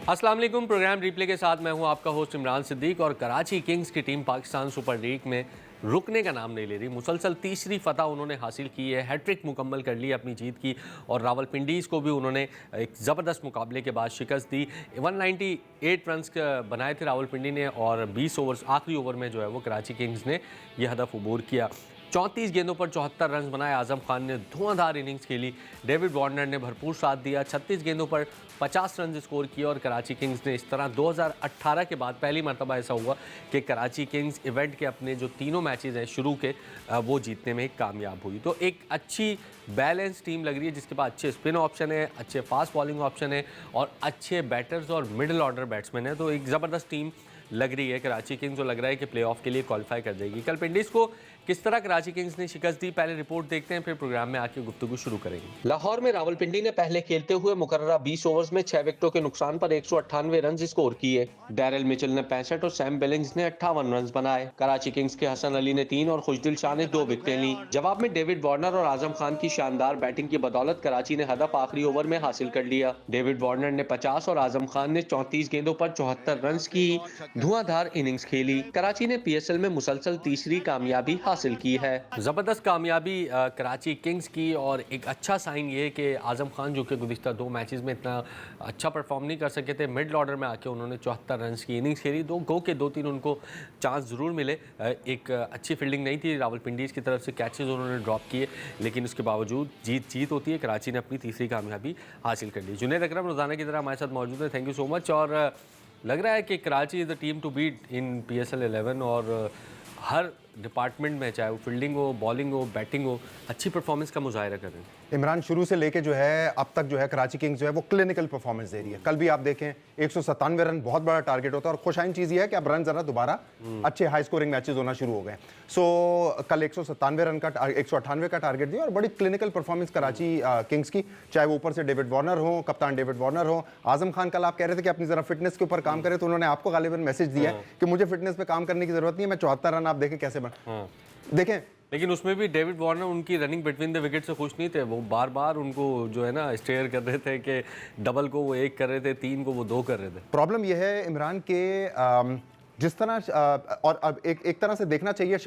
अस्सलाम वालेकुम। Programme replay के साथ मैं हूं आपका होस्ट इमरान सिद्दीक। और कराची किंग्स की टीम पाकिस्तान सुपर लीग में रुकने का नाम नहीं ले रही। मुसलसल तीसरी फतह उन्होंने हासिल की है, हैट्रिक मुकम्मल कर ली अपनी जीत की। और रावलपिंडीज़ को भी उन्होंने एक ज़बरदस्त मुकाबले के बाद शिकस्त दी। 198 रन्स बनाए थे रावलपिंडी ने और 20 ओवर्स आखिरी ओवर में जो है वो कराची किंग्स ने यह हदफ अबूर किया। 34 गेंदों पर 74 रन बनाए। आजम खान ने धुआंधार इनिंग्स खेली। डेविड वार्नर ने भरपूर साथ दिया। 36 गेंदों पर 50 रन स्कोर किया। और कराची किंग्स ने इस तरह 2018 के बाद पहली मरतबा ऐसा हुआ कि कराची किंग्स इवेंट के अपने जो तीनों मैचेस हैं शुरू के वो जीतने में कामयाब हुई। तो एक अच्छी बैलेंस टीम लग रही है जिसके पास अच्छे स्पिन ऑप्शन है, अच्छे फास्ट बॉलिंग ऑप्शन है और अच्छे बैटर्स और मिडिल ऑर्डर बैट्समैन है। तो एक ज़बरदस्त टीम लग रही है कराची किंग्स। और लग रहा है कि प्लेऑफ के लिए क्वालिफाई कर जाएगी। कल पिंडीज को किस तरह कराची किंग्स ने शिकस्त दी, पहले रिपोर्ट देखते हैं, फिर प्रोग्राम में आके गुफ्तगू शुरू करेंगे। लाहौर में रावलपिंडी ने पहले खेलते हुए मुकर्ररा 20 ओवर्स में 6 विकेटों के नुकसान पर 198 रन स्कोर किए। डैरेल मिचेल ने 65 और सैम बिलिंग्स ने 58 रन बनाए। कराची किंग्स के हसन अली ने 3 और खुशदिल शाह ने 2 विकेटें ली। जवाब में डेविड वार्नर और आजम खान की शानदार बैटिंग की बदौलत कराची ने हदफ आखिरी ओवर में हासिल कर लिया। डेविड वार्नर ने 50 और आजम खान ने 34 गेंदों पर 74 रन की धुआंधार इनिंग्स खेली। कराची ने पीएसएल में मुसलसल तीसरी कामयाबी हासिल की है। जबरदस्त कामयाबी कराची किंग्स की। और एक अच्छा साइन ये है कि आजम खान जो कि गुज़िश्ता 2 मैचेस में इतना अच्छा परफॉर्म नहीं कर सके थे, मिडल ऑर्डर में आके उन्होंने 74 रन की इनिंग्स खेली। 2 उनको चांस ज़रूर मिले। एक अच्छी फील्डिंग नहीं थी रावलपिंडीज़ की तरफ से, कैचेज उन्होंने ड्रॉप किए, लेकिन उसके बावजूद जीत होती है। कराची ने अपनी तीसरी कामयाबी हासिल कर ली। जुनैद अकरम रोज़ाना की तरह हमारे साथ मौजूद है, थैंक यू सो मच। और लग रहा है कि Karachi is the team to beat in PSL 11 और हर डिपार्टमेंट में, चाहे वो फील्डिंग हो, बॉलिंग हो, बैटिंग हो, अच्छी परफॉर्मेंस का मुजाहिरा कर रहे हैं। इमरान शुरू से लेके जो है अब तक जो है कराची किंग्स जो है वो क्लिनिकल परफॉर्मेंस दे रही है। कल भी आप देखें 197 रन बहुत बड़ा टारगेट होता है। और खुशाइन चीज़ ये है कि अब रन जरा दोबारा अच्छे हाई स्कोरिंग मैचेस होना शुरू हो गए। सो कल 197 रन का 198 का टारगेट दिया और बड़ी क्लिनिकल परफॉर्मेंस कराची किंग्स की, चाहे वो ऊपर से डेविड वार्नर हो, कप्तान डेविड वार्नर हो, आजम खान। कल आप कह रहे थे कि अपनी जरा फिटनेस के ऊपर काम करें, तो उन्होंने आपको गालिबन मैसेज दिया है कि मुझे फिटनेस पे काम करने की जरूरत नहीं है, मैं 74 रन आप देखें कैसे देखें। लेकिन उसमें भी डेविड वार्नर उनकी रनिंग बिटवीन द विकेट से खुश नहीं थे। वो बार बार उनको जो है ना स्टेयर कर रहे थे कि डबल को वो 1 कर रहे थे, 3 को वो 2 कर रहे थे। प्रॉब्लम यह है इमरान के जिस तरह और अब एक तरह से देखना चाहिए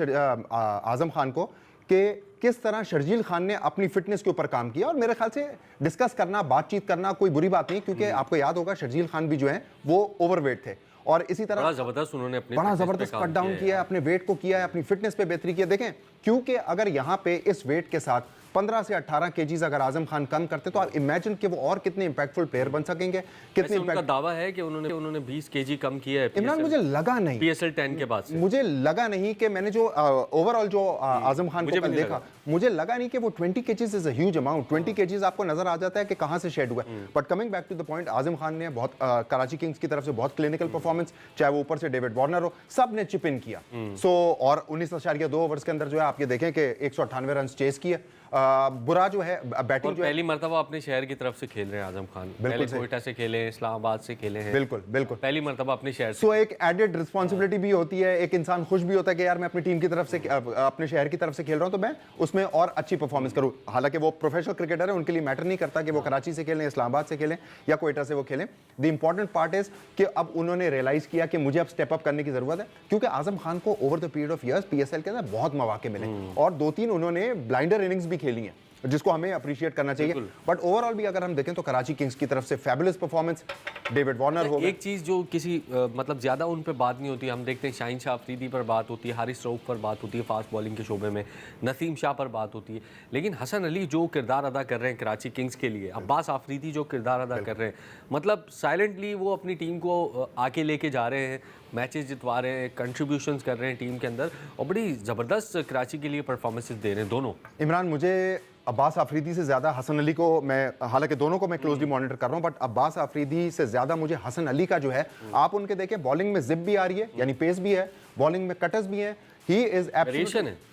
आजम खान को कि किस तरह शर्जील खान ने अपनी फिटनेस के ऊपर काम किया। और मेरे ख्याल से डिस्कस करना, बातचीत करना कोई बुरी बात नहीं, क्योंकि आपको याद होगा शर्जील खान भी जो है वो ओवरवेट थे और इसी तरह बड़ा जबरदस्त उन्होंने बड़ा जबरदस्त कट डाउन किया है, अपने वेट को किया है, अपनी फिटनेस पे बेहतरी की है। देखें, क्योंकि अगर यहाँ पे इस वेट के साथ 15 से 18 केजीज अगर आजम खान कम करते तो आप इमेजिन कि वो और कितने इंपैक्टफुल प्लेयर बन सकेंगे। कितने उनका दावा है कि उन्होंने 20 केजी कम किया है। इमरान मुझे लगा नहीं PSL 10 के बाद से मुझे लगा नहीं कि मैंने जो ओवरऑल जो आजम खान को देखा, मुझे लगा नहीं कि वो 20 KGs is a huge amount. 20 KGs आपको नजर आ जाता है कि कहां से शेड हुआ है। But coming back to the point, Azam Khan ने बहुत कराची किंग्स की तरफ से बहुत क्लिनिकल परफॉर्मेंस, चाहे वो ऊपर से डेविड वार्नर हो, सब ने चिप इन किया। सो और 19.2 ओवर्स के अंदर जो है आप ये देखें कि 198 रन चेस किए। बुरा जो है बैटिंग जो पहली मरतबा अपने शहर की तरफ से खेल रहे हैं आजम खान। पहले कोयटा से खेले हैं, इस्लामाबाद से खेले हैं। बिल्कुल बिल्कुल पहली मरतबा अपने शहर से। सो एक एडेड रिस्पॉन्सिबिलिटी भी होती है। एक इंसान खुश भी होता है कि यार मैं अपनी टीम की तरफ से, अपने शहर की तरफ से खेल रहा हूं, तो मैं उसमें और अच्छी परफॉर्मेंस करूं। हालांकि वो प्रोफेशनल क्रिकेटर है, उनके लिए मैटर नहीं करता कि वो कराची से खेलें, इस्लामाबाद से खेलें या कोयटा से वो खेलें। द इंपॉर्टेंट पार्ट इज कि अब उन्होंने रियलाइज किया कि मुझे अब स्टेप अप करने की जरूरत है, क्योंकि आजम खान को over the period of years PSL के अंदर बहुत मौके मिले और 2-3 उन्होंने ब्लाइंडर इनिंग्स भी खेली हैं, जिसको हमें अप्रिशिएट करना चाहिए। बट ओवरऑल भी अगर हम देखें तो कराची किंग्स की तरफ से फैबुलस परफॉर्मेंस, डेविड वार्नर हो गए। एक चीज़ जो किसी मतलब ज़्यादा उन पे बात नहीं होती, हम देखते हैं शाहीन शाह अफरीदी पर बात होती है, हारिस रऊफ पर बात होती है फास्ट बॉलिंग के शोबे में, नसीम शाह पर बात होती है, लेकिन हसन अली जो किरदार अदा कर रहे हैं कराची किंग्स के लिए, अब्बास आफरीदी जो किरदार अदा कर रहे हैं, मतलब साइलेंटली वो अपनी टीम को आके लेके जा रहे हैं, मैचेस जितवा रहे हैं, कंट्रीब्यूशंस कर रहे हैं टीम के अंदर और बड़ी ज़बरदस्त कराची के लिए परफॉर्मेंसेस दे रहे हैं दोनों। इमरान, मुझे अब्बास आफरीदी से ज़्यादा हसन अली को मैं, हालांकि दोनों को मैं क्लोजली मॉनिटर कर रहा हूं, बट अब्बास आफरीदी से ज़्यादा मुझे हसन अली का जो है, आप उनके देखें बॉलिंग में जिप भी आ रही है, यानी पेस भी है, बॉलिंग में कटर्स भी हैं, ही इज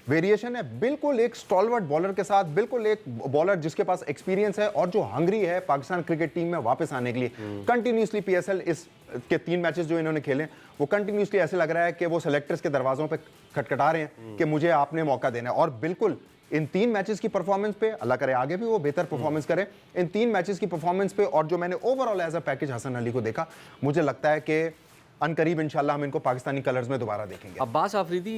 वेरिएशन है बिल्कुल एक स्टॉलवर्ट बॉलर के साथ, बिल्कुल एक बॉलर जिसके पास एक्सपीरियंस है और जो हंगरी है पाकिस्तान क्रिकेट टीम में वापस आने के लिए। कंटिन्यूसली PSL इस के 3 मैचेस जो इन्होंने खेले, वो कंटिन्यूसली ऐसे लग रहा है कि वो सेलेक्टर्स के दरवाजों पे खटखटा रहे हैं कि मुझे आपने मौका देना है। और बिल्कुल इन 3 मैचेस की परफॉर्मेंस पे, अल्लाह करे आगे भी वो बेहतर परफॉर्मेंस करे, इन 3 मैचेस की परफॉर्मेंस पे और जो मैंने overall as a package Hasan Ali को देखा, मुझे लगता है कि अनकरीब इंशाल्लाह हम इनको पाकिस्तानी कलर्स में दोबारा देखेंगे। अब्बास आफरीदी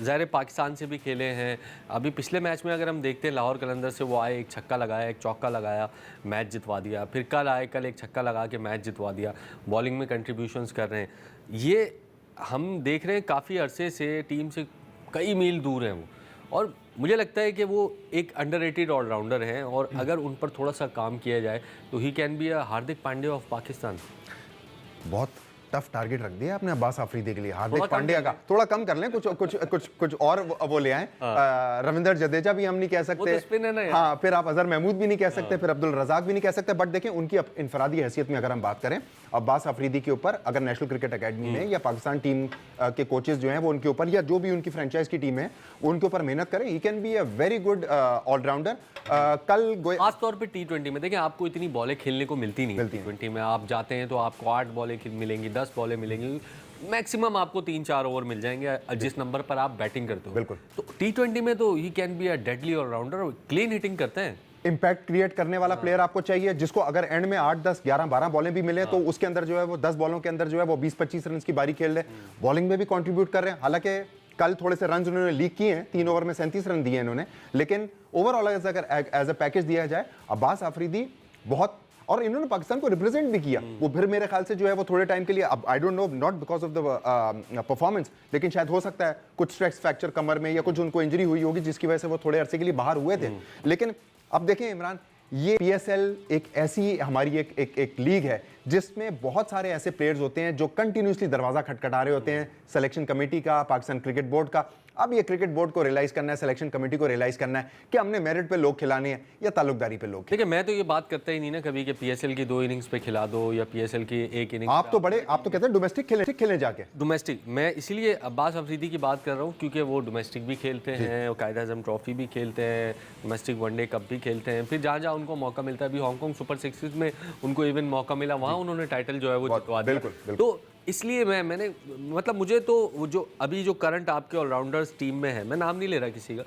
ज़ाहिर पाकिस्तान से भी खेले हैं, अभी पिछले मैच में अगर हम देखते हैं लाहौर कलंदर से वो आए, एक छक्का लगाया, एक चौका लगाया, मैच जितवा दिया, फिर कल आए, कल एक छक्का लगा के मैच जितवा दिया, बॉलिंग में कंट्रीब्यूशंस कर रहे हैं। ये हम देख रहे हैं काफ़ी अरसे से टीम से कई मील दूर हैं वो, और मुझे लगता है कि वो एक अंडररेटेड ऑलराउंडर हैं, और अगर उन पर थोड़ा सा काम किया जाए तो he can be a Hardik Pandya of Pakistan. बहुत टफ टारगेट रख दिया आपने अब्बास आफरीदी के लिए। हार्दिक थोड़ा कम पांड्या का थोड़ा कम कर लें, कुछ और वो ले आए। रविंद्र जडेजा भी हम नहीं कह सकते, तो स्पिन है ना यार। हाँ, फिर आप अजहर महमूद भी नहीं कह सकते, फिर अब्दुल रजाक भी नहीं कह सकते। बट देखें उनकी इनफरादी हैसियत में अगर हम बात करें अब्बास आफरीदी के ऊपर, अगर नेशनल क्रिकेट एकेडमी में या पाकिस्तान टीम के कोचेस जो हैं वो उनके ऊपर, या जो भी उनकी फ्रेंचाइज की टीम है वो उनके ऊपर मेहनत करें, he can be a very good allrounder. कल खास तौर पे टी20 में देखें आपको इतनी बॉलें खेलने को मिलती नहीं। टी20 में आप जाते हैं तो आपको 8 बॉलें मिलेंगी, 10 बॉलें मिलेंगी, मैक्सिमम आपको 3-4 ओवर मिल जाएंगे जिस नंबर पर आप बैटिंग करते हो। बिल्कुल। तो टी20 में तो he can be a deadly allrounder, clean hitting करते हैं, इंपैक्ट क्रिएट करने वाला प्लेयर आपको चाहिए, जिसको अगर एंड में 8, 10, 11, 12 बॉलें भी मिले तो उसके अंदर जो है वो 10 बॉलों के अंदर जो है वो 20-25 रन की बारी खेल रहे, बॉलिंग में भी कंट्रीब्यूट कर रहे हैं। हालांकि कल थोड़े से रन उन्होंने लीक किए हैं, 3 ओवर में 37 रन दिए इन्होंने, लेकिन ओवरऑल अगर एज अ पैकेज दिया जाए अब्बास आफरीदी बहुत, और इन्होंने पाकिस्तान को रिप्रेजेंट भी किया। वो फिर मेरे ख्याल से जो है वो थोड़े टाइम के लिए, अब I don't know, not because of the performance, लेकिन शायद हो सकता है कुछ स्ट्रेस फ्रैक्चर कमर में या कुछ उनको इंजरी हुई होगी जिसकी वजह से वो थोड़े अरसे के लिए बाहर हुए थे। लेकिन अब देखें इमरान, ये PSL एक ऐसी हमारी एक लीग है जिसमें बहुत सारे ऐसे प्लेयर्स होते हैं जो कंटिन्यूसली दरवाजा खटखटा रहे होते हैं, सिलेक्शन कमेटी का, पाकिस्तान क्रिकेट बोर्ड का। अब ये क्रिकेट बोर्ड को रियलाइज करना है, सिलेक्शन कमेटी को रियलाइज करना है कि हमने मेरिट पे लोग खिलाने हैं या ताल्लुकदारी पे लोग। देखिए मैं तो ये बात करता ही नहीं ना कभी कि PSL की 2 इनिंग्स पे खिला दो या PSL की 1 इनिंग। आप तो कहते हैं डोमेस्टिक खेलें जाके। डोमेस्टिक, मैं इसीलिए अब्बास अफरीदी की बात कर रहा हूँ क्योंकि वो डोमेस्टिक भी खेलते हैं, कायद आजम ट्रॉफी भी खेलते हैं, डोमेस्टिक वनडे कप भी खेलते हैं, फिर जहाँ जहाँ उनको मौका मिलता है, अभी हांगकॉन्ग सुपर 6 में उनको इवन मौका मिला, वहाँ उन्होंने टाइटल जो है वो जितवा दिया। तो इसलिए मैंने मतलब मुझे तो वो जो अभी जो करंट आपके ऑलराउंडर्स टीम में है, मैं नाम नहीं ले रहा किसी का,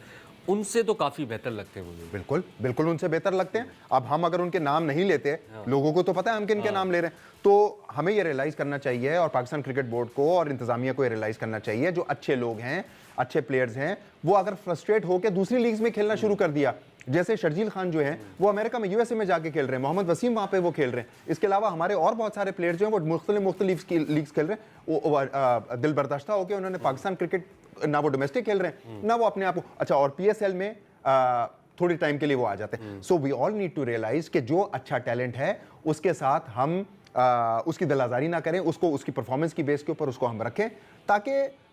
उनसे तो काफ़ी बेहतर लगते हैं मुझे। बिल्कुल उनसे बेहतर लगते हैं। अब हम अगर उनके नाम नहीं लेते, लोगों को तो पता है हम किन के नाम ले रहे हैं, तो हमें ये रियलाइज़ करना चाहिए और पाकिस्तान क्रिकेट बोर्ड को और इंतजामिया को ये रियलाइज़ करना चाहिए, जो अच्छे लोग हैं, अच्छे प्लेयर्स हैं, वो अगर फ्रस्ट्रेट होकर दूसरी लीग्स में खेलना शुरू कर दिया, जैसे शर्जील खान जो हैं वो अमेरिका में USA में जाके खेल रहे हैं, मोहम्मद वसीम वहाँ पे वो खेल रहे हैं, इसके अलावा हमारे और बहुत सारे प्लेयर जो हैं वो मुख्तलिफ लीग्स खेल रहे हैं। वो दिल बर्दाश्ता होकर उन्होंने पाकिस्तान क्रिकेट, ना वो डोमेस्टिक खेल रहे हैं ना वो अपने आप को, अच्छा, और PSL में थोड़ी टाइम के लिए वो आ जाते हैं। So we all need to realise कि जो अच्छा टैलेंट है उसके साथ हम उसकी दिलाजारी ना करें, उसको उसकी परफॉर्मेंस की बेस के ऊपर उसको हम रखें, ताकि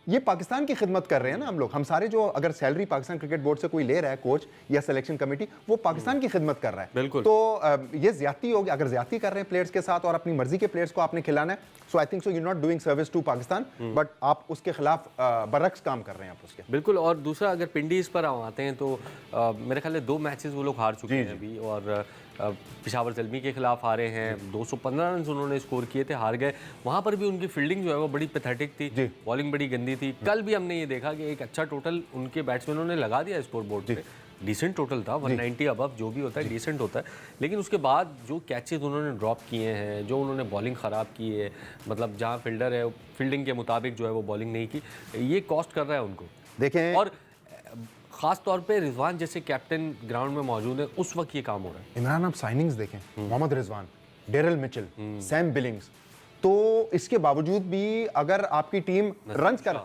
ये पाकिस्तान की खिदमत कर रहे हैं ना हम लोग, हम सारे जो अगर सैलरी पाकिस्तान क्रिकेट बोर्ड से कोई ले रहा है, कोच या सिलेक्शन कमेटी, वो पाकिस्तान की खिदमत कर रहा है। बिल्कुल। तो ये ज्यादती होगी अगर ज्यादती कर रहे हैं प्लेयर्स के साथ और अपनी मर्जी के प्लेयर्स को आपने खिलाना है, so I think so you not doing service to Pakistan, but आप उसके खिलाफ बरक्स काम कर रहे हैं आप उसके। बिल्कुल। और दूसरा अगर पिंडीज पर आते हैं तो मेरे ख्याल में 2 मैचेस वो लोग हार चुके हैं अभी, और पेशावर ज़ल्मी के खिलाफ हारे हैं, 215 रन उन्होंने स्कोर किए थे, हार गए। वहाँ पर भी उनकी फील्डिंग जो है वो बड़ी पैथेटिक थी, बॉलिंग बड़ी गंदी थी। कल भी हमने ये देखा कि एक अच्छा टोटल उनके बैट्समैनों ने लगा दिया स्कोर बोर्ड पे, डिसेंट टोटल था, 190 अबव जो भी होता है डिसेंट होता है, लेकिन उसके बाद जो कैचेस उन्होंने ड्रॉप किए हैं, जो उन्होंने बॉलिंग ख़राब की है, मतलब जहाँ फील्डर है फील्डिंग के मुताबिक जो है वो बॉलिंग नहीं की, ये कॉस्ट कर रहा है उनको। देखें, और खास तौर पे रिजवान जैसे कैप्टन ग्राउंड में मौजूद है, उस वक्त ये काम हो रहा है। इमरान आप साइनिंग्स देखें, Mohammad Rizwan, Daryl Mitchell, Sam Billings, तो इसके बावजूद भी अगर आपकी टीम रन कर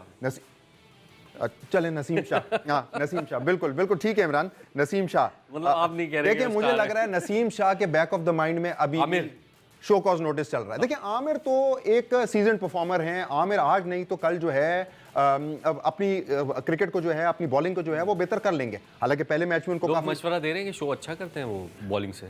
चले नसीम शाह, हाँ नसीम शाह, बिल्कुल ठीक है इमरान, नसीम शाह, मतलब आप नहीं कह रहे। देखिए मुझे लग रहा है नसीम शाह के बैक ऑफ द माइंड में अभी शो कॉज नोटिस चल रहा है। देखिए आमिर तो एक सीजन परफॉर्मर हैं, आमिर आज नहीं तो कल जो है अपनी क्रिकेट को जो है, अपनी बॉलिंग को जो है वो बेहतर कर लेंगे। हालांकि पहले मैच में उनको मशवरा दे रहे हैं कि शो अच्छा करते हैं वो बॉलिंग से।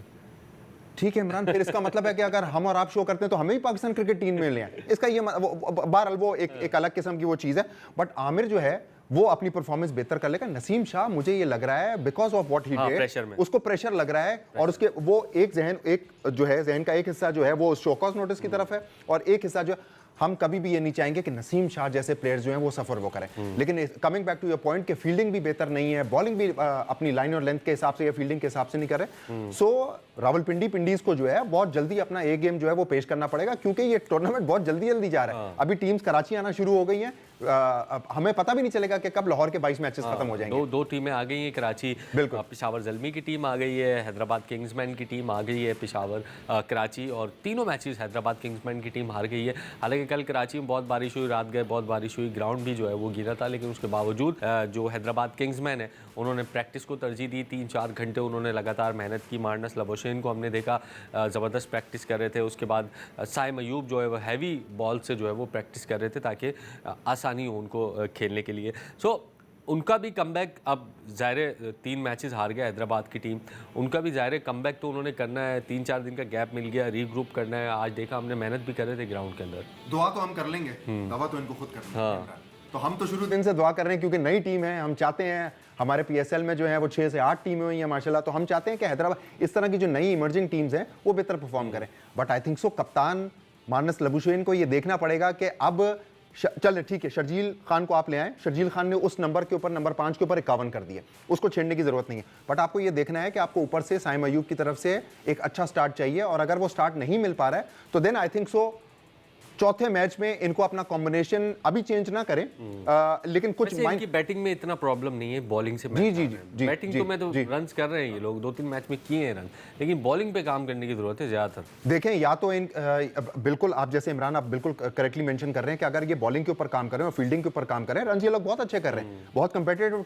ठीक है इमरान, फिर इसका मतलब है कि अगर हम और आप शो करते हैं तो हमें ही पाकिस्तान क्रिकेट टीम में ले आए, इसका ये बहरहाल वो एक अलग किस्म की वो चीज़ है। बट आमिर जो है वो अपनी परफॉर्मेंस बेहतर कर लेगा। नसीम शाह मुझे ये लग रहा है because of what he did, उसको प्रेशर लग रहा है, और उसके वो एक जो है जहन का एक हिस्सा जो है वो शोकॉज नोटिस की तरफ है, और एक हिस्सा जो हम कभी भी ये नहीं चाहेंगे कि नसीम शाह जैसे प्लेयर्स जो हैं वो सफर वो करें। लेकिन coming back to your point कि फील्डिंग भी बेहतर नहीं है, बॉलिंग भी अपनी लाइन और लेंथ के हिसाब से या फील्डिंग के हिसाब से नहीं कर रहे। सो रावलपिंडी पिंडीज को जो है बहुत जल्दी अपना एक गेम जो है वो पेश करना पड़ेगा, क्योंकि ये टूर्नामेंट बहुत जल्दी जल्दी जा रहा है। अभी टीम्स कराची आना शुरू हो गई हैं, हमें पता भी नहीं चलेगा कि कब लाहौर के 22 मैचेस खत्म हो जाएंगे। दो टीमें आ गई हैं, कराची पेशावर ज़ल्मी की टीम आ गई है, हैदराबाद किंग्समैन की टीम आ गई है पेशावर कराची, और तीनों मैचेस हैदराबाद किंग्समैन की टीम हार गई है। हालांकि कल कराची में बहुत बारिश हुई, रात गए बहुत बारिश हुई, ग्राउंड भी जो है वो गिरा था, लेकिन उसके बावजूद जो हैदराबाद किंग्समैन है उन्होंने प्रैक्टिस को तरजीह दी। 3-4 घंटे उन्होंने लगातार मेहनत की। मार्नस लबोशेन को हमने देखा ज़बरदस्त प्रैक्टिस कर रहे थे। उसके बाद साइम अयूब जो है वो हैवी बॉल से जो है वो प्रैक्टिस कर रहे थे ताकि आसानी हो उनको खेलने के लिए। सो उनका भी कमबैक, अब ज़ाहिर 3 मैचेस हार गया हैदराबाद की टीम, उनका भी ज़ाहिर कमबैक तो उन्होंने करना है। 3-4 दिन का गैप मिल गया, रीग्रुप करना है। आज देखा हमने मेहनत भी कर रहे थे ग्राउंड के अंदर। दुआ तो हम कर लेंगे, दवा तो इनको खुद करना है। तो हम तो शुरू दिन से दुआ कर रहे हैं, क्योंकि नई टीम है। हम चाहते हैं, हमारे पीएसएल में जो है वो 6 से 8 टीमें हुई हैं माशाल्लाह, तो हम चाहते हैं कि हैदराबाद इस तरह की जो नई इमर्जिंग टीम्स हैं वो बेहतर परफॉर्म करें। बट आई थिंक सो कप्तान मार्नस लबोशेन को ये देखना पड़ेगा कि अब चल ठीक है, शर्जील खान को आप ले आए, शर्जील खान ने उस नंबर के ऊपर, नंबर 5 के ऊपर 51 कर दिया, उसको छेड़ने की जरूरत नहीं है। बट आपको ये देखना है कि आपको ऊपर से साइम अयूब की तरफ से एक अच्छा स्टार्ट चाहिए, और अगर वो स्टार्ट नहीं मिल पा रहा है तो देन आई थिंक सो चौथे मैच में इनको अपना कॉम्बिनेशन अभी चेंज ना करें। लेकिन कुछ इनकी बैटिंग में इतना प्रॉब्लम नहीं है, बॉलिंग से जी बैटिंग तो मैं तो रन्स कर रहे हैं ये लोग, 2-3 मैच में किए हैं रन, लेकिन बॉलिंग पे काम करने की जरूरत है ज्यादातर। देखें, या तो बिल्कुल आप जैसे इमरान आप बिल्कुल करेक्टली मेंशन कर रहे हैं कि अगर ये बॉलिंग के ऊपर काम करें और फील्डिंग के ऊपर काम करें, रन ये लोग बहुत अच्छे कर रहे हैं, बहुत कंपेटिटिव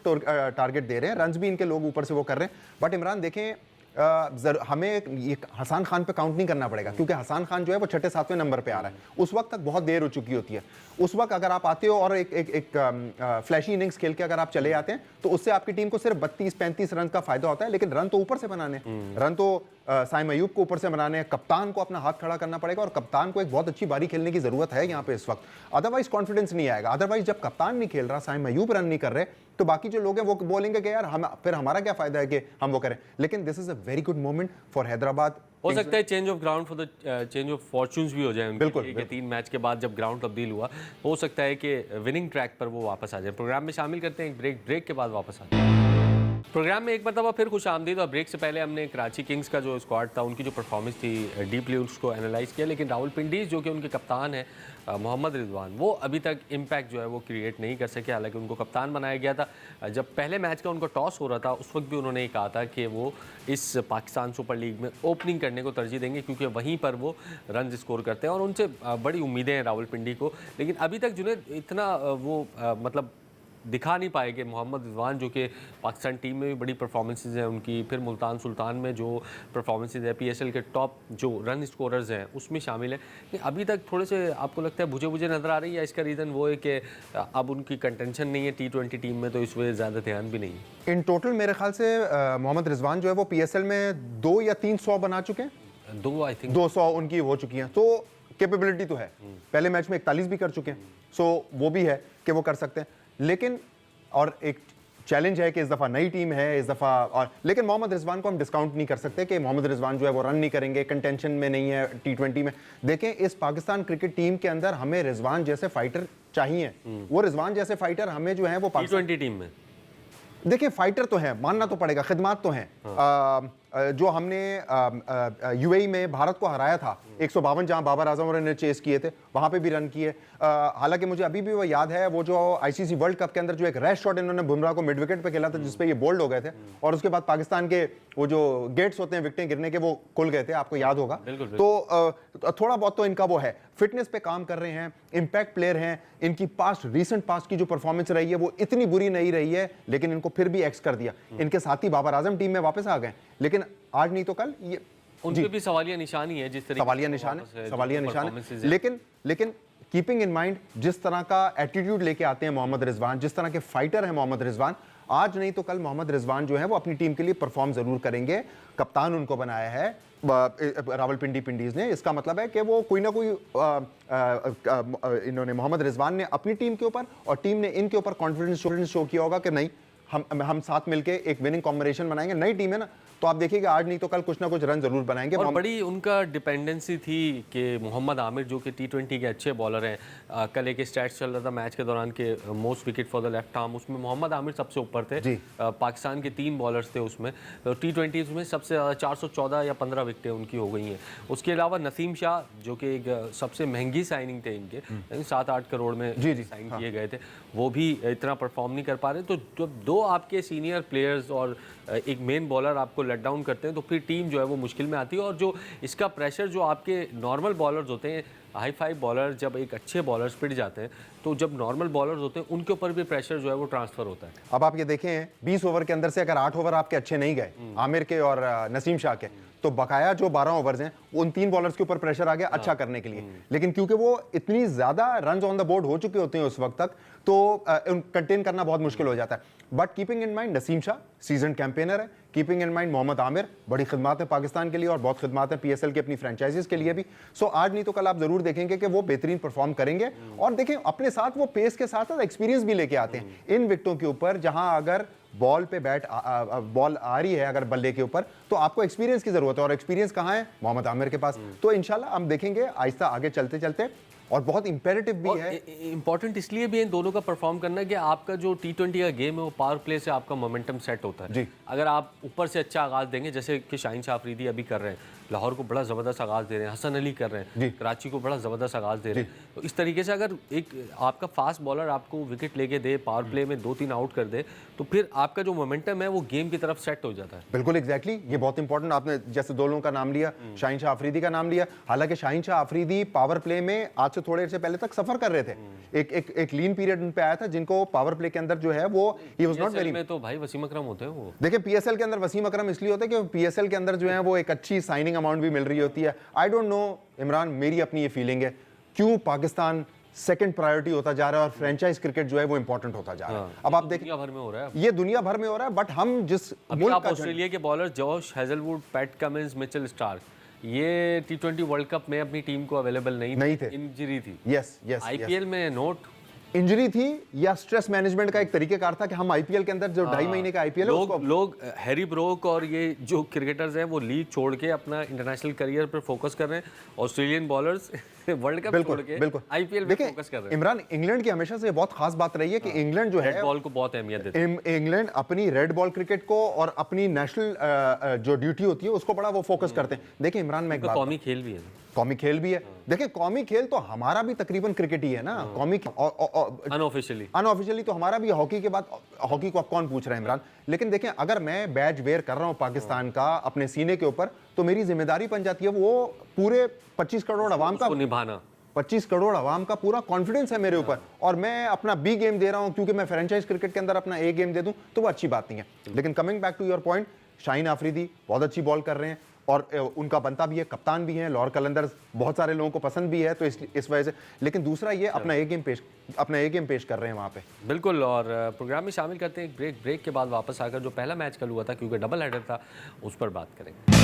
टारगेट दे रहे हैं, रन भी इनके लोग ऊपर से वो कर रहे हैं। बट इमरान देखें, हमें ये हसान खान पे काउंट नहीं करना पड़ेगा, क्योंकि हसान खान जो है वो 6-7वें नंबर पे आ रहा है। उस वक्त तक बहुत देर हो चुकी होती है। उस वक्त अगर आप आते हो और एक फ्लैशी इनिंग्स खेल के अगर आप चले आते हैं तो उससे आपकी टीम को सिर्फ 32-35 रन का फायदा होता है, लेकिन रन तो ऊपर से बनाने, रन तो साइम अयूब को ऊपर से बनाने हैं। कप्तान को अपना हाथ खड़ा करना पड़ेगा, और कप्तान को एक बहुत अच्छी बारी खेलने की जरूरत है यहाँ पे इस वक्त, अदरवाइज कॉन्फिडेंस नहीं आएगा। अदरवाइज जब कप्तान नहीं खेल रहा, साइम अयूब रन नहीं कर रहे, तो बाकी जो लोग हैं वो बोलेंगे कि यार हम, फिर हमारा क्या फायदा है कि हम वो करें। लेकिन this is a very good moment for Hyderabad. हो सकता है change of ground for the change of fortunes भी हो जाए उनके, बिल्कुल, कि 3 मैच के बाद जब ग्राउंड तब्दील हुआ, हो सकता है कि विनिंग ट्रैक पर वो वापस आ जाए। प्रोग्राम में शामिल करते हैं एक ब्रेक के बाद वापस आ जाए। प्रोग्राम में एक मरतबा फिर खुश आमदीद। और ब्रेक से पहले हमने कराची किंग्स का जो स्क्वाड था, उनकी जो परफॉर्मेंस थी, डीपली उसको एनालाइज किया। लेकिन रावलपिंडीज जो कि उनके कप्तान हैं मोहम्मद रिजवान, वो अभी तक इम्पैक्ट जो है वो क्रिएट नहीं कर सके। हालांकि उनको कप्तान बनाया गया था। जब पहले मैच का उनको टॉस हो रहा था, उस वक्त भी उन्होंने ये कहा था कि वो इस पाकिस्तान सुपर लीग में ओपनिंग करने को तरजीह देंगे, क्योंकि वहीं पर वो रन स्कोर करते हैं और उनसे बड़ी उम्मीदें हैं रावलपिंडी को। लेकिन अभी तक जुनैद इतना वो मतलब दिखा नहीं पाएंगे। मोहम्मद रिजवान जो कि पाकिस्तान टीम में भी बड़ी परफॉर्मेंसेज हैं उनकी, फिर मुल्तान सुल्तान में जो परफॉर्मेंसेज है, पीएसएल के टॉप जो रन स्कोरर्स हैं उसमें शामिल हैं, कि अभी तक थोड़े से आपको लगता है बुझे नज़र आ रही है। इसका रीज़न वो है कि अब उनकी कंटेंशन नहीं है T20 टीम में, तो इस वजह ज़्यादा ध्यान भी नहीं है। इन टोटल मेरे ख्याल से मोहम्मद रिजवान जो है वो पीएसएल में 2 या 3 100 बना चुके हैं। 2 आई थिंक 200 उनकी हो चुकी हैं, तो कैपेबिलिटी तो है। पहले मैच में 41 भी कर चुके हैं, सो वो भी है कि वो कर सकते हैं। लेकिन और एक चैलेंज है कि इस दफ़ा नई टीम है, इस दफ़ा और, लेकिन मोहम्मद रिजवान को हम डिस्काउंट नहीं कर सकते कि मोहम्मद रिजवान जो है वो रन नहीं करेंगे, कंटेंशन में नहीं है T20 में। देखें, इस पाकिस्तान क्रिकेट टीम के अंदर हमें रिजवान जैसे फाइटर चाहिए। वो रिजवान जैसे फाइटर हमें जो है वो T20 टीम में, देखिए फाइटर तो है, मानना तो पड़ेगा, खिदमात तो हैं। जो हमने यूएई में भारत को हराया था 152, जहां बाबर आजम और ने चेस किए थे, वहां पे भी रन किए। हालांकि मुझे अभी भी वो याद है, वो जो आईसीसी वर्ल्ड कप के अंदर जो एक रैश शॉट इन्होंने बुमराह को मिड विकेट पे खेला था, जिसपे ये बोल्ड हो गए थे, और उसके बाद पाकिस्तान के वो जो गेट्स होते हैं विकेटें गिरने के, वो खुल गए थे, आपको याद होगा। तो थोड़ा बहुत तो इनका वो है, फिटनेस पे काम कर रहे हैं, इंपैक्ट प्लेयर हैं। इनकी रीसेंट पास्ट की जो परफॉर्मेंस रही है वो इतनी बुरी नहीं रही है, लेकिन इनको फिर भी एक्स कर दिया। इनके साथी बाबर आजम टीम में वापस आ गए, लेकिन आज नहीं तो कल ये उन पे भी सवालिया निशान ही है, जिस तरीके सवालिया निशान है। लेकिन कीपिंग इन माइंड जिस तरह का एटीट्यूड लेके आते हैं मोहम्मद रिजवान, जिस तरह के फाइटर हैं मोहम्मद रिजवान, आज नहीं तो कल मोहम्मद रिजवान जो है वो अपनी टीम के लिए परफॉर्म जरूर करेंगे। कप्तान उनको बनाया है रावलपिंडी पिंडीज ने, इसका मतलब है कि वो कोई ना कोई इन्होंने मोहम्मद रिजवान ने अपनी टीम के ऊपर और टीम ने इनके ऊपर कॉन्फिडेंस शो किया होगा कि नहीं, हम साथ मिलके एक विनिंग कॉम्बिनेशन बनाएंगे। नई टीम है ना, तो आप देखिएगा आज नहीं तो कल कुछ ना कुछ रन जरूर बनाएंगे। और बड़ी उनका डिपेंडेंसी थी कि मोहम्मद आमिर जो कि T20 के अच्छे बॉलर हैं, कल एक स्टैट्स चल रहा था मैच के दौरान के most wicket for the left arm, उसमें मोहम्मद आमिर सबसे ऊपर थे। पाकिस्तान के 3 बॉलर्स थे उसमें, T20 में सबसे ज़्यादा 414 या 15 विकेटें उनकी हो गई हैं। उसके अलावा नसीम शाह जो कि एक सबसे महंगी साइनिंग थे इनके, 7-8 करोड़ में साइन किए गए थे, वो भी इतना परफॉर्म नहीं कर पा रहे। तो जब 2 आपके सीनियर प्लेयर्स और एक मेन बॉलर आपको लेट डाउन करते हैं तो फिर टीम जो है वो मुश्किल में आती है। और जो इसका प्रेशर जो आपके नॉर्मल बॉलर्स होते हैं, हाई फाइव बॉलर, जब एक अच्छे बॉलर्स पिट जाते हैं तो जब नॉर्मल बॉलर्स होते हैं उनके ऊपर भी प्रेशर जो है वो ट्रांसफर होता है। अब आप ये देखें 20 ओवर के अंदर से अगर 8 ओवर आपके अच्छे नहीं गए आमिर के और नसीम शाह के, तो बकाया जो 12 ओवर्स हैं उन 3 बॉलर्स के ऊपर प्रेशर आ गया अच्छा करने के लिए। लेकिन क्योंकि वो इतनी ज्यादा रन्स ऑन द बोर्ड हो चुके होते हैं उस वक्त तक, तो कंटेन करना बहुत मुश्किल हो जाता है। But keeping in mind Naseem Shah season campaigner है, keeping in mind Mohammad Amir बड़ी खिदमत है पाकिस्तान के लिए और बहुत खिदमत है PSL की अपनी फ्रेंचाइजीज के लिए भी। सो आज नहीं तो कल आप जरूर देखेंगे कि वो बेहतरीन परफॉर्म करेंगे। और देखें अपने साथ वो पेस के साथ एक्सपीरियंस भी लेके आते हैं इन विकेटों के ऊपर, जहां अगर बॉल पे बॉल आ रही है अगर बल्ले के ऊपर, तो आपको एक्सपीरियंस की जरूरत है। और एक्सपीरियंस कहां है? मोहम्मद आमिर के पास। तो इंशाल्लाह हम देखेंगे आहिस्ता आगे चलते चलते। और बहुत इंपेरेटिव भी है, इंपॉर्टेंट इसलिए भी है इन दोनों का परफॉर्म करना कि आपका जो T20 का गेम है वो पावर प्ले से आपका मोमेंटम सेट होता है। अगर आप ऊपर से अच्छा आगाज देंगे, जैसे कि शाहीन शाह अफरीदी अभी कर रहे हैं, लाहौर को बड़ा ज़बरदस्त आगाज़ दे रहे हैं, हसन अली कर रहे हैं, कराची को बड़ा ज़बरदस्त आगाज़ दे रहे हैं, तो इस तरीके से अगर एक आपका फास्ट बॉलर आपको विकेट लेके दे, पावर प्ले में 2-3 आउट कर दे, तो फिर आपका जो मोमेंटम है वो गेम की तरफ सेट हो जाता है। बिल्कुल एग्जैक्टली, ये बहुत इंपॉर्टेंट। आपने जैसे 2 लोगों का नाम लिया, शाहीन शाह अफरीदी का नाम लिया। हालांकि शाहीन शाह अफरीदी पावर प्ले में आज से थोड़े से पहले तक सफर कर रहे थे। एक लीन पीरियड उन पे आया था जिनको पावर प्ले के अंदर जो है वो ही वाज नॉट वेरी में। तो भाई वसीम अकरम होते हैं वो। देखिए PSL के अंदर वसीम अकरम इसलिए होते हैं कि PSL के अंदर जो है वो एक अच्छी साइनिंग अमाउंट भी मिल रही होती है। आई डोंट नो इमरान, मेरी अपनी ये फीलिंग है क्यों पाकिस्तान सेकंड प्रायोरिटी होता जा रहा है और फ्रेंचाइज क्रिकेट जो है वो इंपॉर्टेंट होता जा रहा है। अब आप देखिए दुनिया भर में हो रहा है, ये दुनिया भर में हो रहा है। बट हम जिस मुल्क का ऑस्ट्रेलिया के bowler Josh Hazlewood, PAT Cummins, Mitchell Starc, ये T20 वर्ल्ड कप में अपनी टीम को अवेलेबल नहीं थे, इंजरी थी। यस IPL में नोट इंजरी थी या स्ट्रेस मैनेजमेंट का एक तरीकेकार था कि हम IPL के अंदर जो 2.5 महीने का IPL है लोग हैरी ब्रोक और ये जो क्रिकेटर्स हैं वो लीग छोड़ के अपना इंटरनेशनल करियर पर फोकस कर रहे हैं। ऑस्ट्रेलियन बॉलर्स वर्ल्ड कप छोड़ के IPL पे फोकस कर रहे हैं। इमरान, इंग्लैंड की हमेशा से बहुत खास बात रही है कि इंग्लैंड जो है रेड बॉल को बहुत अहमियत देता है। इंग्लैंड अपनी रेड बॉल क्रिकेट को और अपनी नेशनल जो ड्यूटी होती है उसको बड़ा वो फोकस करते हैं। देखिए इमरान, में कौमी खेल भी है, कौमी खेल भी है। देखिए कौमी खेल तो हमारा भी तकरीबन क्रिकेट ही है ना, कौमी अनऑफिशियली तो हमारा भी। हॉकी के बाद हॉकी को अब कौन पूछ रहा है इमरान। लेकिन देखें अगर मैं बैज वेयर कर रहा हूं पाकिस्तान का अपने सीने के ऊपर, तो मेरी जिम्मेदारी बन जाती है वो पूरे 25 करोड़ अवाम का निभाना। 25 करोड़ अवाम का पूरा कॉन्फिडेंस है मेरे ऊपर और मैं अपना B गेम दे रहा हूं क्योंकि मैं फ्रेंचाइज क्रिकेट के अंदर अपना A गेम दे दूं, तो वो अच्छी बात नहीं है। लेकिन coming back to your point, Shaheen Afridi बहुत अच्छी बॉल कर रहे हैं और उनका बनता भी है, कप्तान भी है, लाहौर कलंदर्स बहुत सारे लोगों को पसंद भी है, तो इस वजह से। लेकिन दूसरा ये अपना A गेम पेश कर रहे हैं वहाँ पे। बिल्कुल। और प्रोग्राम में शामिल करते हैं एक ब्रेक के बाद वापस आकर जो पहला मैच कल हुआ था, क्योंकि डबल हेडर था, उस पर बात करेंगे।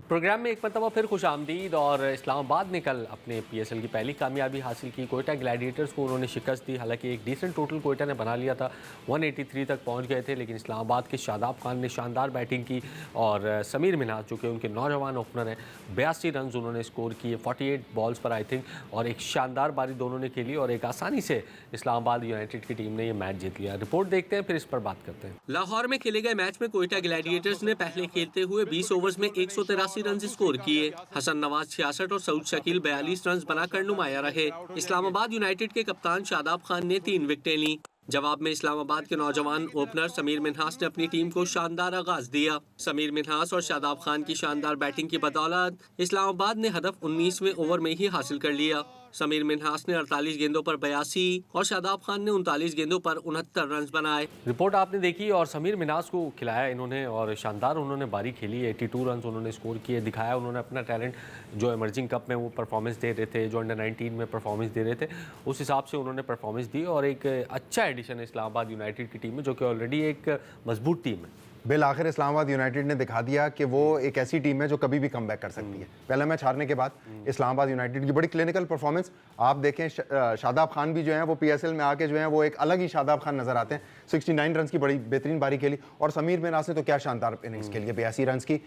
प्रोग्राम में एक मरतबा फिर खुश आमदीद। और इस्लामाबाद ने कल अपने PSL की पहली कामयाबी हासिल की। कोयटा ग्लैडिएटर्स को उन्होंने शिकस्त दी। हालांकि एक डिसेंट टोटल कोयटा ने बना लिया था, 183 तक पहुंच गए थे, लेकिन इस्लामाबाद के शादाब खान ने शानदार बैटिंग की और समीर मिन्हाज जो कि उनके नौजवान ओपनर हैं, 82 रन उन्होंने स्कोर किए 48 बॉल्स पर आई थिंक, और एक शानदार पारी दोनों ने खेली और एक आसानी से इस्लामाबाद यूनाइटेड की टीम ने ये मैच जीत लिया। रिपोर्ट देखते हैं, फिर इस पर बात करते हैं। लाहौर में खेले गए मैच में कोयटा ग्लैडिएटर्स ने पहले खेलते हुए 20 ओवर्स में 183 रन स्कोर किए। हसन नवाज 66 और सऊद शकील 42 रन बनाकर नुमाया रहे। इस्लामाबाद यूनाइटेड के कप्तान शादाब खान ने 3 विकेटें ली। जवाब में इस्लामाबाद के नौजवान ओपनर समीर मिन्हास ने अपनी टीम को शानदार आगाज दिया। समीर मिन्हास और शादाब खान की शानदार बैटिंग की बदौलत इस्लामाबाद ने हदफ 19वें ओवर में ही हासिल कर लिया। समीर मिन्हास ने 48 गेंदों पर 82 और शादाब खान ने 39 गेंदों पर 69 रन बनाए। रिपोर्ट आपने देखी और समीर मिन्हास को खिलाया इन्होंने और शानदार उन्होंने बारी खेली, 82 रन उन्होंने स्कोर किए, दिखाया उन्होंने अपना टैलेंट। जो इमर्जिंग कप में वो परफॉर्मेंस दे रहे थे, जो अंडर 19 में परफॉर्मेंस दे रहे थे, उस हिसाब से उन्होंने परफॉर्मेंस दी और एक अच्छा एडिशन है इस्लामाबाद यूनाइटेड की टीम में, जो कि ऑलरेडी एक मजबूत टीम है। बिल आखिर इस्लामाबाद यूनाइटेड ने दिखा दिया कि वो एक ऐसी टीम है जो कभी भी कमबैक कर सकती है। पहला मैच हारने के बाद इस्लामाबाद यूनाइटेड की बड़ी क्लिनिकल परफॉर्मेंस आप देखें, शादाब खान भी जो है वो पीएसएल में आके जो है वो एक अलग ही शादाब खान नजर आते हैं। 69 रन की बड़ी बेहतरीन बारी खेली और समीर मिनास ने तो क्या शानदार इनिंग्स खेली है, 82 रन की।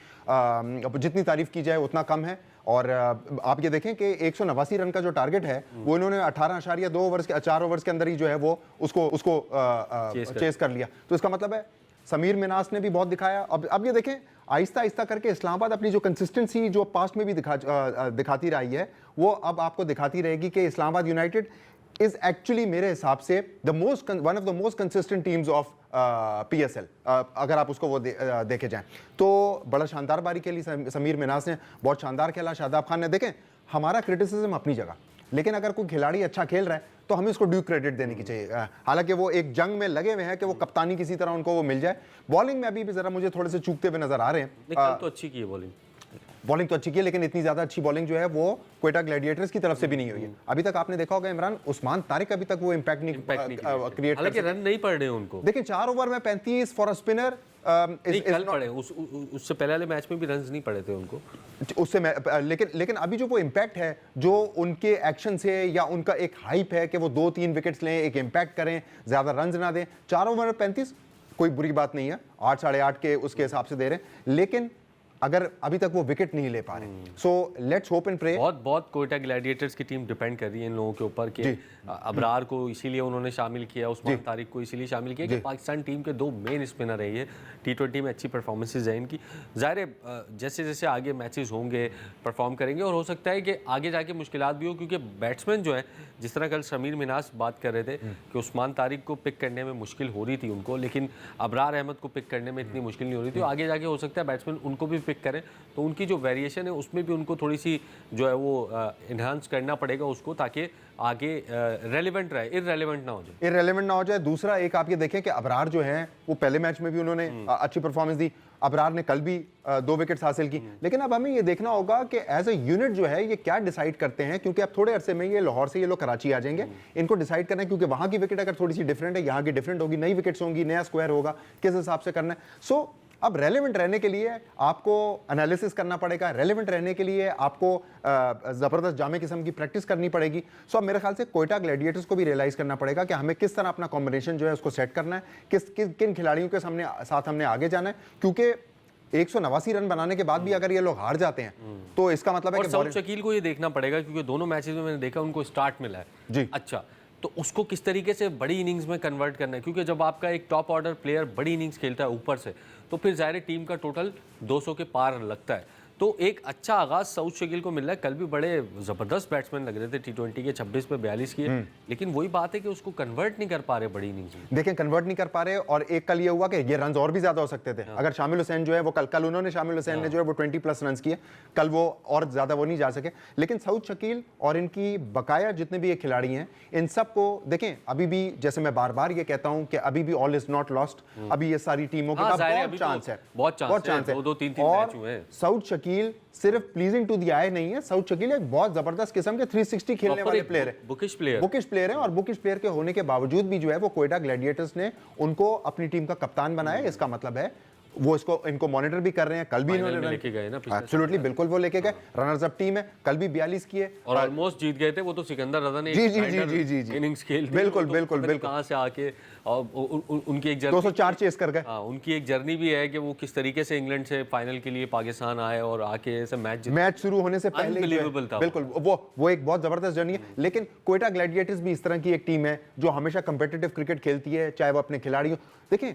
जितनी तारीफ की जाए उतना कम है। और आप ये देखें कि 189 रन का जो टारगेट है वो इन्होंने 18.2 ओवर्स के 4 ओवर्स के अंदर ही जो है वो उसको चेस कर लिया। तो इसका मतलब है समीर मिनास ने भी बहुत दिखाया। अब ये देखें आहिस्ता आहिस्ता करके इस्लामाबाद अपनी जो कंसिस्टेंसी जो पास्ट में भी दिखाती रही है वो अब आपको दिखाती रहेगी कि इस्लामाबाद यूनाइटेड इज एक्चुअली मेरे हिसाब से one of the most consistent teams of PSL. अगर आप उसको वो देखे जाएं तो बड़ा शानदार बारी खेली समीर मिनास ने, बहुत शानदार खेला शादाब खान ने। देखें हमारा क्रिटिसिज्म अपनी जगह, लेकिन अगर कोई खिलाड़ी अच्छा खेल रहा है तो हमें उसको ड्यू क्रेडिट देने की चाहिए। हालांकि वो एक जंग में लगे हुए हैं कि वो कप्तानी किसी तरह उनको वो मिल जाए। बॉलिंग में अभी भी जरा मुझे थोड़े से चूकते हुए नजर आ रहे हैं। तो अच्छी की है बॉलिंग तो अच्छी की है, लेकिन इतनी ज्यादा अच्छी बॉलिंग जो है वो क्वेटा ग्लैडिएटर्स की तरफ से भी नहीं हुई है। अभी तक आपने देखा होगा इमरान उस्मान तारिक अभी तक वो इम्पैक्ट नहीं क्रिएट, हालांकि रन नहीं पड़ रहे उनको। देखिए 4 ओवर में 35 फॉर अ स्पिनर। कल पड़े, उससे पहले वाले मैच में भी रन्स नहीं पड़े थे उनको उससे लेकिन अभी जो वो इम्पैक्ट है जो उनके एक्शन से या उनका एक हाइप है कि वो 2-3 विकेट्स लें, एक इम्पैक्ट करें, ज्यादा रन्स ना दें। 4 ओवर में 35 कोई बुरी बात नहीं है, 8 साढ़े 8 के उसके हिसाब से दे रहे हैं, लेकिन अगर अभी तक वो विकेट नहीं ले पा रहे। So let's hope and pray. बहुत कोयटा ग्लैडिएटर्स की टीम डिपेंड कर रही है इन लोगों के ऊपर कि अबरार को इसीलिए उन्होंने शामिल किया, उस्मान तारिक को इसीलिए शामिल किया कि पाकिस्तान टीम के 2 मेन स्पिनर है ये। T20 में अच्छी परफॉर्मेंसेज है इनकी। ज़ाहिर है जैसे जैसे आगे मैचेस होंगे परफॉर्म करेंगे और हो सकता है कि आगे जाके मुश्किलात भी हो, क्योंकि बैट्समैन जो है जिस तरह कल समीर मिनास बात कर रहे थे कि उस्मान तारिक को पिक करने में मुश्किल हो रही थी उनको, लेकिन अबरार अहमद को पिक करने में इतनी मुश्किल नहीं हो रही थी। आगे जाके हो सकता है बैट्समैन उनको भी पिक करें तो उनकी जो वेरिएशन है उसमें भी उनको थोड़ी सी जो है वो इन्हांस करना पड़ेगा उसको, ताकि आगे रेलेवेंट रहे, इररेलेवेंट ना हो जाए। दूसरा एक आप ये देखें कि अबरार जो है वो पहले मैच में भी उन्होंने अच्छी परफॉर्मेंस दी। अबरार ने कल भी 2 विकेट्स हासिल की, लेकिन अब हमें ये देखना होगा कि एज ए यूनिट जो है ये क्या डिसाइड करते हैं, क्योंकि अब थोड़े अरसे में ये लाहौर से ये लोग कराची आ जाएंगे। इनको डिसाइड करना है क्योंकि वहां की विकेट अगर थोड़ी सी डिफरेंट है, यहाँ की डिफरेंट होगी, नई विकेट्स होंगी, नया स्क्वायर होगा, किस हिसाब से करना है। सो अब रेलेवेंट रहने के लिए आपको एनालिसिस करना पड़ेगा, रेलेवेंट रहने के लिए आपको ज़बरदस्त जामे किस्म की प्रैक्टिस करनी पड़ेगी। सो अब मेरे ख्याल से कोयटा ग्लैडिएटर्स को भी रियलाइज़ करना पड़ेगा कि हमें किस तरह अपना कॉम्बिनेशन जो है उसको सेट करना है, किन खिलाड़ियों के साथ हमने आगे जाना है। क्योंकि 189 रन बनाने के बाद भी अगर ये लोग हार जाते हैं तो इसका मतलब है कि सऊद शकील को ये देखना पड़ेगा, क्योंकि दोनों मैचेस में मैंने देखा उनको स्टार्ट मिला है जी। अच्छा, तो उसको किस तरीके से बड़ी इनिंग्स में कन्वर्ट करना है, क्योंकि जब आपका एक टॉप ऑर्डर प्लेयर बड़ी इनिंग्स खेलता है ऊपर से तो फिर ज़ाहिर टीम का टोटल 200 के पार लगता है। तो एक अच्छा आगाज सऊद शकील को मिल रहा है। कल भी बड़े ज़बरदस्त बैट्समैन लग रहे थे, T20 के 26 पे 42 किए, लेकिन वही बात है कि उसको कन्वर्ट नहीं कर पा रहे बड़ी इनिंग्स में। देखें कन्वर्ट नहीं कर पा रहे, और एक कल ये हुआ कि ये रन और भी ज्यादा हो सकते थे अगर शामिल हुसैन जो है वो कल उन्होंने शामिल हुसैन ने जो है वो 20+ रन किए, कल वो और ज्यादा वो नहीं जा सके। लेकिन सऊद शकील और इनकी बकाया जितने भी ये खिलाड़ी हैं इन सबको देखें, अभी भी जैसे मैं बार बार ये कहता हूं कि अभी भी ऑल इज नॉट लॉस्ट। अभी ये सारी टीमों के बहुत चांस है, बहुत चांस है। 2-3 मैच हुए हैं। सऊद शकील सिर्फ प्लीजिंग टू द आई नहीं है, सऊद शकील एक बहुत जबरदस्त किस्म के 360 खेलने वाले प्लेयर है, बुकिश प्लेयर है। और बुकिश प्लेयर के होने के बावजूद भी जो है वो कोयटा ग्लैडिएटर्स ने उनको अपनी टीम का कप्तान बनाया। इसका मतलब है वो इनको मॉनिटर भी कर रहे हैं। कल भी इन्होंने लेके गए ना, एब्सोल्युटली बिल्कुल वो लेके गए। रनर्स अप टीम है, कल भी 42 किए और ऑलमोस्ट जीत गए थे। वो तो सिकंदर रजा ने जी इनिंग्स खेल दी, बिल्कुल कहां से आके उनकी एक जर्नी 204 चेस कर गए। उनकी एक जर्नी भी है कि वो किस तरीके से इंग्लैंड से फाइनल के लिए पाकिस्तान आए और आके ऐसे मैच शुरू होने से पहले अनबिलीवेबल था। बिल्कुल वो एक बहुत जबरदस्त जर्नी है। लेकिन कोयटा ग्लैडिएटर्स भी इस तरह की एक टीम है जो हमेशा कंपेटिटिव क्रिकेट खेलती है, चाहे वो अपने खिलाड़ियों, देखें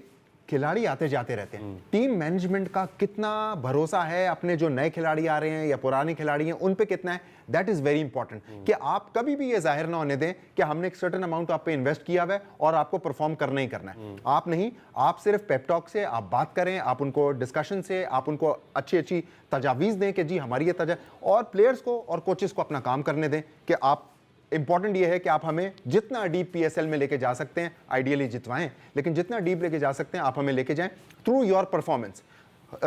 खिलाड़ी आते जाते रहते हैं। टीम मैनेजमेंट का कितना भरोसा है अपने जो नए खिलाड़ी आ रहे हैं या पुराने खिलाड़ी हैं उन पे कितना है, दैट इज वेरी इंपॉर्टेंट। कि आप कभी भी ये जाहिर ना होने दें कि हमने एक सर्टेन अमाउंट आप पे इन्वेस्ट किया हुआ है और आपको परफॉर्म करना ही करना है। आप नहीं, आप सिर्फ पेपटॉक से आप बात करें, आप उनको डिस्कशन से आप उनको अच्छी तजावीज दें कि जी हमारी ये और प्लेयर्स को और कोचेस को अपना काम करने दें कि आप इंपॉर्टेंट ये है कि आप हमें जितना डीप पीएसएल में लेके जा सकते हैं, आइडियली जितवाएं, लेकिन जितना डीप लेके जा सकते हैं आप हमें लेके जाएं थ्रू योर परफॉर्मेंस।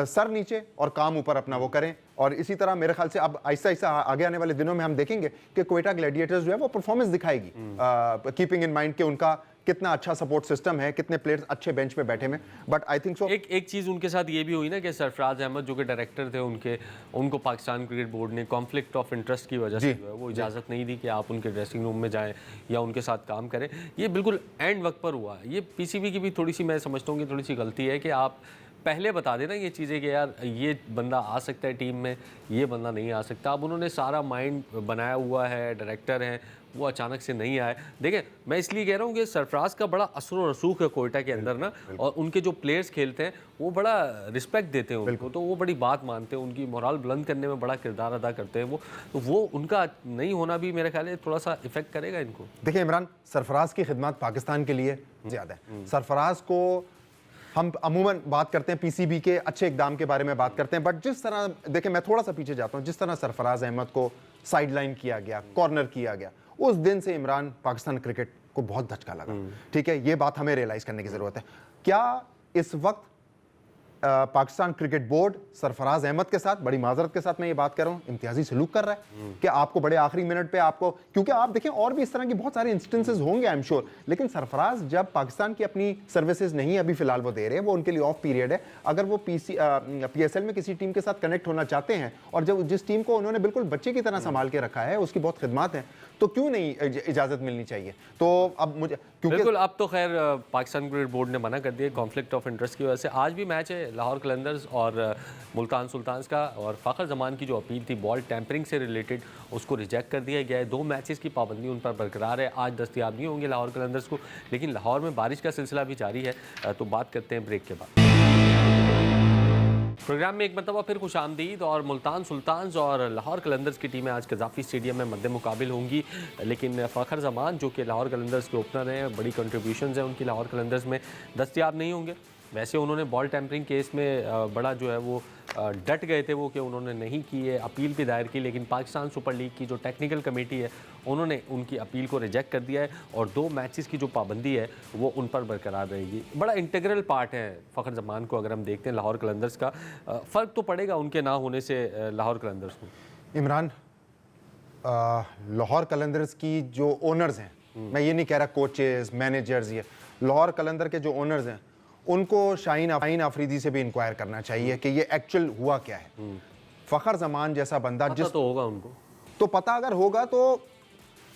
सर नीचे और काम ऊपर अपना वो करें। और इसी तरह मेरे ख्याल से अब आहिस्ता आहिस्ता आगे आने वाले दिनों में हम देखेंगे कि कोयटा ग्लैडिएटर्स जो है वो परफॉर्मेंस दिखाएगी, कीपिंग इन माइंड कि उनका कितना अच्छा सपोर्ट सिस्टम है, कितने प्लेयर्स अच्छे बेंच पे बैठे में, बट आई थिंक सो एक चीज़ उनके साथ ये भी हुई ना कि सरफराज अहमद जो कि डायरेक्टर थे उनको पाकिस्तान क्रिकेट बोर्ड ने कॉन्फ्लिक्ट ऑफ इंटरेस्ट की वजह से जो है वो इजाज़त नहीं दी कि आप उनके ड्रेसिंग रूम में जाएं या उनके साथ काम करें। ये बिल्कुल एंड वक्त पर हुआ। ये पीसीबी की भी थोड़ी सी मैं समझता हूँ कि थोड़ी सी गलती है कि आप पहले बता देना ये चीज़ें कि यार ये बंदा आ सकता है टीम में, ये बंदा नहीं आ सकता। अब उन्होंने सारा माइंड बनाया हुआ है, डायरेक्टर हैं, वो अचानक से नहीं आए। देखें, मैं इसलिए कह रहा हूँ कि सरफराज का बड़ा असर और रसूख है कोयटा के अंदर ना, और उनके जो प्लेयर्स खेलते हैं वो बड़ा रिस्पेक्ट देते हैं उनको, तो वो बड़ी बात मानते हैं, उनकी मोरल बुलंद करने में बड़ा किरदार अदा करते हैं वो, तो वो उनका नहीं होना भी मेरे ख्याल है थोड़ा सा इफेक्ट करेगा इनको। देखिए इमरान, सरफराज की खिदमत पाकिस्तान के लिए ज़्यादा है। सरफराज को हम अमूमन बात करते हैं पीसीबी के अच्छे इकदाम के बारे में बात करते हैं, बट जिस तरह देखें, मैं थोड़ा सा पीछे जाता हूं, जिस तरह सरफराज अहमद को साइडलाइन किया गया, कॉर्नर किया गया, उस दिन से इमरान पाकिस्तान क्रिकेट को बहुत धचका लगा। ठीक है, ये बात हमें रियलाइज करने की जरूरत है। क्या इस वक्त पाकिस्तान क्रिकेट बोर्ड सरफराज अहमद के साथ, बड़ी माजरत के साथ मैं ये बात कर रहा हूँ, इम्तियाजी सलूक कर रहा है कि आपको बड़े आखिरी मिनट पे आपको, क्योंकि आप देखें और भी इस तरह की बहुत सारे इंस्टेंसेस होंगे आई एम श्योर, लेकिन सरफराज जब पाकिस्तान की अपनी सर्विसेज नहीं अभी फिलहाल वो दे रहे हैं, वो उनके लिए ऑफ पीरियड है, अगर वो पीएसएल में किसी टीम के साथ कनेक्ट होना चाहते हैं और जब जिस टीम को उन्होंने बिल्कुल बच्चे की तरह संभाल के रखा है, उसकी बहुत खिदमत है, तो क्यों नहीं इजाजत मिलनी चाहिए। तो अब मुझे बिल्कुल, अब तो खैर पाकिस्तान क्रिकेट बोर्ड ने मना कर दिया कॉन्फ्लिक्ट ऑफ इंटरेस्ट की वजह से। आज भी मैच है लाहौर कलंदर्स और मुल्तान सुल्तान्स का, और फ़खर जमान की जो अपील थी बॉल टैंपरिंग से रिलेटेड, उसको रिजेक्ट कर दिया गया है। 2 मैचेस की पाबंदी उन पर बरकरार है, आज दस्तयाब नहीं होंगे लाहौर कलंदर्स को, लेकिन लाहौर में बारिश का सिलसिला भी जारी है। तो बात करते हैं ब्रेक के बाद। प्रोग्राम में एक मरतबा फिर खुशामदीद, और मुल्तान सुल्तान्स और लाहौर कलंदर्स की टीमें आज कज़ाफ़ी स्टेडियम में मद्दे मुकाबिल होंगी, लेकिन फ़खर जमान जो कि लाहौर कलंदर्स के ओपनर हैं, बड़ी कंट्रीब्यूशंस हैं उनकी लाहौर कलंदर्स में, दस्तयाब नहीं होंगे। वैसे उन्होंने बॉल टैंपरिंग केस में बड़ा जो है वो डट गए थे वो कि उन्होंने नहीं की है, अपील भी दायर की, लेकिन पाकिस्तान सुपर लीग की जो टेक्निकल कमेटी है उन्होंने उनकी अपील को रिजेक्ट कर दिया है, और 2 मैचेस की जो पाबंदी है वो उन पर बरकरार रहेगी। बड़ा इंटीग्रल पार्ट है फ़खर जमान को अगर हम देखते हैं लाहौर कलंदर्स का, फ़र्क तो पड़ेगा उनके ना होने से लाहौर कलंदर्स में। इमरान, लाहौर कलंदर्स की जो ओनर्स हैं, मैं ये नहीं कह रहा कोचेस मैनेजर्स, ये लाहौर कलंदर के जो ओनर्स हैं उनको शाहीन आफरीदी से भी इंक्वायर करना चाहिए कि ये एक्चुअल हुआ क्या है। फ़खर जमान जैसा बंदा जिस तो होगा उनको, तो पता अगर होगा, तो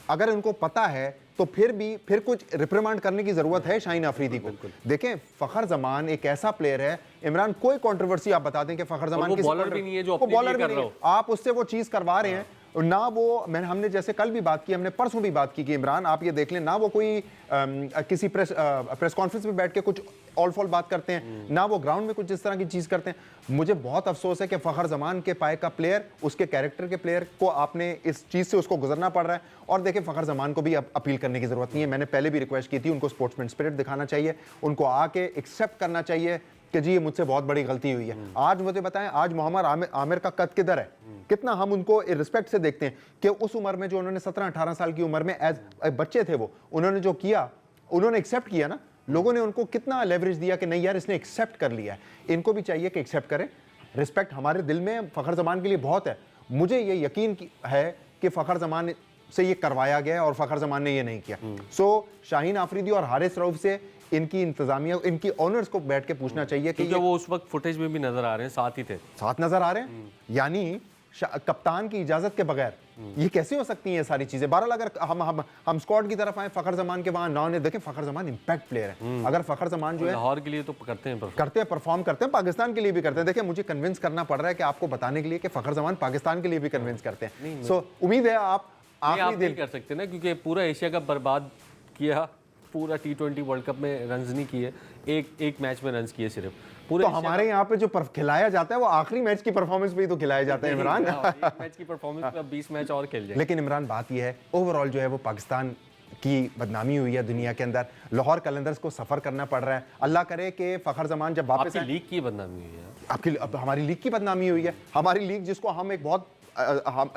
अगर उनको पता है तो फिर कुछ रिप्रिमांड करने की जरूरत है शाहीन आफरीदी को। देखें, फ़खर जमान एक ऐसा प्लेयर है इमरान, कोई कंट्रोवर्सी आप बता दें कि फ़खर जमान बॉलर भी नहीं है जो बॉलर भी नहीं है, आप उससे वो चीज करवा रहे हैं ना। वो हमने जैसे कल भी बात की, हमने परसों भी बात की कि इमरान आप ये देख लें ना, वो कोई किसी प्रेस कॉन्फ्रेंस में बैठ के कुछ ऑल फॉल बात करते हैं, ना वो ग्राउंड में कुछ इस तरह की चीज करते हैं। मुझे बहुत अफसोस है कि फ़खर जमान के पाए का प्लेयर, उसके कैरेक्टर के प्लेयर को आपने इस चीज से उसको गुजरना पड़ रहा है। और देखिए, फ़खर जमान को भी अपील करने की जरूरत नहीं है, मैंने पहले भी रिक्वेस्ट की थी, उनको स्पोर्ट्समैन स्पिरिट दिखाना चाहिए, उनको आके एक्सेप्ट करना चाहिए कि जी ये मुझसे बहुत बड़ी गलती हुई है। आज मुझे बताएं, आज मोहम्मद आमिर का कद किधर है, कितना हम उनको रिस्पेक्ट से देखते हैं कि उस उम्र में जो उन्होंने 17-18 साल की उम्र में एज बच्चे थे, वो उन्होंने जो किया, उन्होंने एक्सेप्ट किया ना, लोगों ने उनको कितना लेवरेज दिया कि नहीं यार इसने एक्सेप्ट कर लिया है। इनको भी चाहिए कि एक्सेप्ट करें। रिस्पेक्ट हमारे दिल में फ़खर जमान के लिए बहुत है। मुझे ये यकीन है कि फ़खर जमान से ये करवाया गया और फ़खर जमान ने ये नहीं किया। सो शाहीन आफरीदी और हारिस रऊफ से इनकी इंतजामिया, इनकी ऑनर्स को बैठ के पूछना चाहिए कि वो उस वक्त फुटेज में भी नजर आ रहे हैं, साथ ही थे, साथ नजर आ रहे हैं, यानी कप्तान की इजाजत के बगैर ये कैसे हो सकती हैं ये सारी चीजें। बहरहाल अगर हम स्क्वाड की तरफ आए, फ़खर जमान के वहां नाम ने देखें, फ़खर जमान इंपैक्ट प्लेयर है। अगर फ़खर जमान जो है लाहौर के लिए तो करते हैं, परफॉर्म करते हैं, पाकिस्तान के लिए भी करते हैं। देखिए, मुझे कन्विंस करना पड़ रहा है कि आपको बताने के लिए कि फ़खर जमान पाकिस्तान के लिए भी कन्विंस करते हैं। सो उम्मीद है आप नहीं कर सकते ना, क्योंकि पूरा एशिया कप बर्बाद किया, पूरा T20 वर्ल्ड कप में रन्स नहीं किए, एक मैच में रन्स किए सिर्फ पूरे। तो हमारे यहाँ पे जो खिलाया जाता है वो आखिरी मैच की परफॉर्मेंस पे ही तो खिलाया जाता है इमरान। एक मैच की परफॉर्मेंस पे 20 मैच और खेल जाए। लेकिन इमरान, बात ये है ओवरऑल जो है वो पाकिस्तान की बदनामी हुई है दुनिया के अंदर। लाहौर कलंदर्स को सफर करना पड़ रहा है। अल्लाह करे कि फ़खर जमान जब वापस लीग की बदनामी हुई है, आपकी हमारी लीग की बदनामी हुई है। हमारी लीग जिसको हम एक बहुत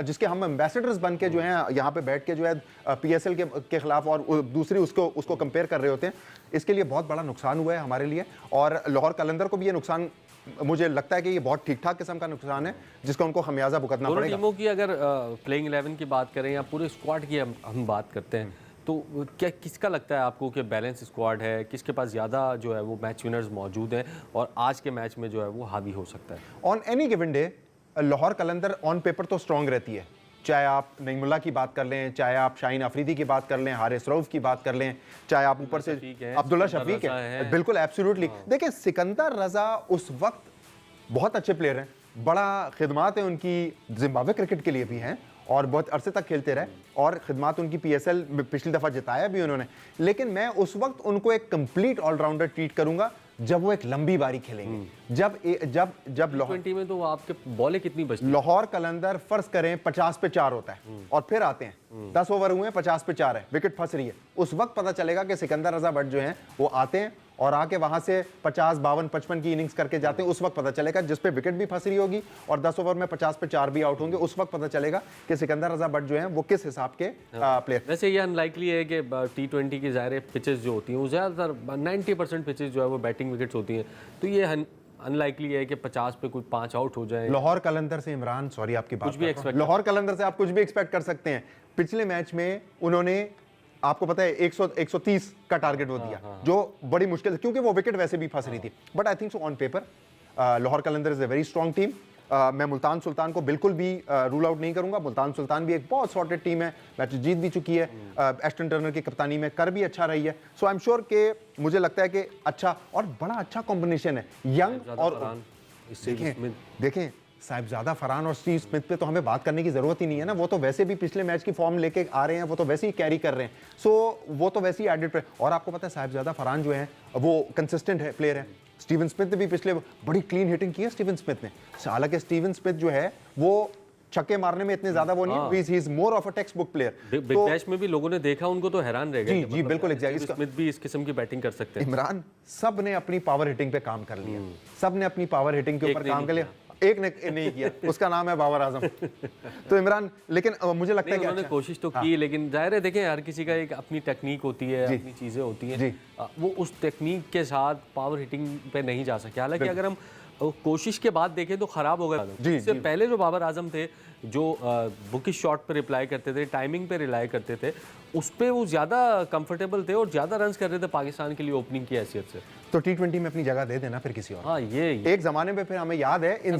जिसके हम एम्बेसडर्स बन के जो हैं यहाँ पे बैठ के जो है पीएसएल के खिलाफ और दूसरी उसको कंपेयर कर रहे होते हैं, इसके लिए बहुत बड़ा नुकसान हुआ है हमारे लिए। और लाहौर कलंदर को भी ये नुकसान, मुझे लगता है कि ये बहुत ठीक ठाक किस्म का नुकसान है जिसका उनको खमियाजा भुगतना पड़ेगा। टीमों की अगर प्लेइंग 11 की बात करें या पूरे स्क्वाड की हम बात करते हैं, तो क्या किसका लगता है आपको कि बैलेंस स्क्वाड है, किसके पास ज़्यादा जो है वो मैच विनर्स मौजूद हैं और आज के मैच में जो है वो हावी हो सकता है? On any given day Lahore Qalandar on paper तो स्ट्रांग रहती है, चाहे आप नईमुल्ला की बात कर लें, चाहे आप शाहीन अफरीदी की बात कर लें, हारिस रऊफ की बात कर लें, चाहे आप ऊपर से अब्दुल्ला शफीक है, बिल्कुल एब्सोल्युटली। देखिए सिकंदर रजा उस वक्त बहुत अच्छे प्लेयर हैं, बड़ा खिदमात है उनकी जिम्बाब्वे क्रिकेट के लिए भी हैं और बहुत अरसे तक खेलते रहे और खिदमात उनकी पीएसएल पिछली दफ़ा जिताया भी उन्होंने। लेकिन मैं उस वक्त उनको एक कंप्लीट ऑलराउंडर ट्रीट करूंगा जब वो एक लंबी बारी खेलेंगे। जब लाहौर 20 में तो आपके बॉलें कितनी बचती? लाहौर कलंदर फर्ज करें 50 पे 4 होता है और फिर आते हैं 10 ओवर हुए 50 पे 4 है, विकेट फंस रही है, उस वक्त पता चलेगा कि सिकंदर रजा भट्ट जो हैं वो आते हैं और आके वहां से 50, 52, 55 की इनिंग्स करके जाते हैं। उस वक्त पता चलेगा जिस पे विकेट भी फंस रही होगी और 10 ओवर में 50 पे 4 भी आउट होंगे, उस वक्त पता चलेगा कि सिकंदर रजा भट्ट जो हैं वो किस हिसाब के प्लेयर। वैसे ये अनलाइकली है कि T20 की ज़ाहिर पिचेस जो होती हैं वो ज़्यादातर 90% पिचेस जो है वो बैटिंग विकेट्स होती हैं, तो ये अनलाइकली है कि 50 पे कुछ 5 आउट हो जाए। लाहौर कलंदर से इमरान, सॉरी आपकी बात, कुछ भी एक्सपेक्ट, लाहौर कलंदर से आप कुछ भी एक्सपेक्ट कर सकते हैं। पिछले मैच में उन्होंने आपको पता है 130 का टारगेट वो दिया, जो बड़ी मुश्किल है क्योंकि वो विकेट वैसे भी फंस रही थी। But I think so on paper Lahore Qalandar is a very strong team. मैं मुल्तान सुल्तान को बिल्कुल भी रूल आउट नहीं करूंगा। मुल्तान सुल्तान भी एक बहुत सॉर्टेड टीम है, मैच जीत भी चुकी है, एस्टन टर्नर की कप्तानी में कर भी अच्छा रही है। सो आई एम श्योर कि मुझे लगता है कि अच्छा और बड़ा अच्छा कॉम्बिनेशन है यंग और देखें साहिबजादा फरहान और स्टीव स्मिथ पे तो हमें बात करने की जरूरत ही नहीं है ना, वो तो वैसे भी पिछले मैच की फॉर्म लेके आ रहे हैं, वो तो वैसे ही कैरी कर रहे हैं। सो वो तो वैसे ही एडेड और आपको पता है साहिबजादा फरहान जो है वो कंसिस्टेंट है प्लेयर है। स्टीवन स्मिथ ने भी पिछले बड़ी क्लीन हिटिंग की है स्टीवन स्मिथ ने, हालांकि स्टीवन स्मिथ जो है वो छक्के मारने में इतने ज्यादा वो नहीं, he is more of a text book player. Big bash में भी लोगों ने देखा उनको तो हैरान रह गए। जी बिल्कुल एग्जैक्टली, स्मिथ भी इस किस्म की बैटिंग कर सकते हैं। इमरान सब ने अपनी पावर हिटिंग पे काम कर लिया, सब ने अपनी पावर हिटिंग के ऊपर काम कर लिया, एक ने नहीं किया, उसका नाम है बाबर आजम। तो इमरान लेकिन मुझे लगता है कि उन्होंने कोशिश तो की, लेकिन जाहिर है देखें हर किसी का एक अपनी टेक्निक होती है, अपनी चीज़ें होती हैं, वो उस टेक्निक के साथ पावर हिटिंग पे नहीं जा सके। हालांकि अगर हम कोशिश के बाद देखें तो खराब हो गया। इससे पहले जो बाबर आजम थे जो बुकिश शॉट पे रिप्लाई करते थे, टाइमिंग पे रिलाई करते थे, उस पर वो ज़्यादा कंफर्टेबल थे और ज़्यादा रन्स कर रहे थे पाकिस्तान के लिए ओपनिंग की हैसियत से। तो T20 में अपनी जगह दे देना फिर किसी और। हाँ ये एक जमाने में फिर हमें याद है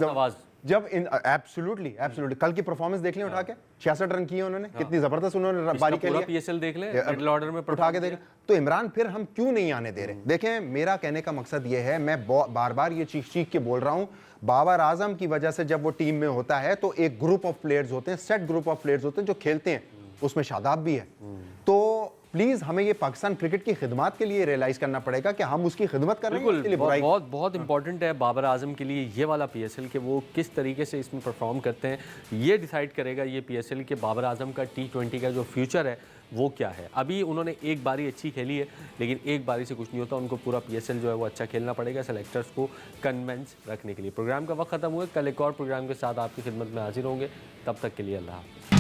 जब इन एब्सोल्युटली कल की परफॉर्मेंस देख लें उठा के 66 रन किए उन्होंने, कितनी जबरदस्त उन्होंने बारी के लिए पीएसएल देख लें, मिडिल ऑर्डर में उठा के देख। तो इमरान फिर हम क्यों नहीं आने दे रहे? देखें मेरा कहने का मकसद ये है, मैं बार बार ये चीख के बोल रहा हूँ, बाबर आजम की वजह से जब वो टीम में होता है तो एक ग्रुप ऑफ प्लेयर्स होते हैं, सेट ग्रुप ऑफ प्लेयर्स होते हैं जो खेलते हैं, उसमें शादाब भी है। तो प्लीज हमें ये पाकिस्तान क्रिकेट की खिदमत के लिए रियलाइज करना पड़ेगा कि हम उसकी खिदमत कर रहे हैं, उसके लिए बुराई बहुत इंपॉर्टेंट है बाबर आजम के लिए ये वाला पीएसएल कि वो किस तरीके से इसमें परफॉर्म करते हैं। ये डिसाइड करेगा ये पीएसएल कि बाबर आजम का T20 का जो फ्यूचर है वो क्या है। अभी उन्होंने एक बारी अच्छी खेली है, लेकिन एक बारी से कुछ नहीं होता, उनको पूरा पीएसएल जो है वो अच्छा खेलना पड़ेगा सेलेक्टर्स को कन्विंस रखने के लिए। प्रोग्राम का वक्त खत्म हुआ, कल एक और प्रोग्राम के साथ आपकी खिदमत में हाजिर होंगे, तब तक के लिए अल्लाह हाफ़िज़।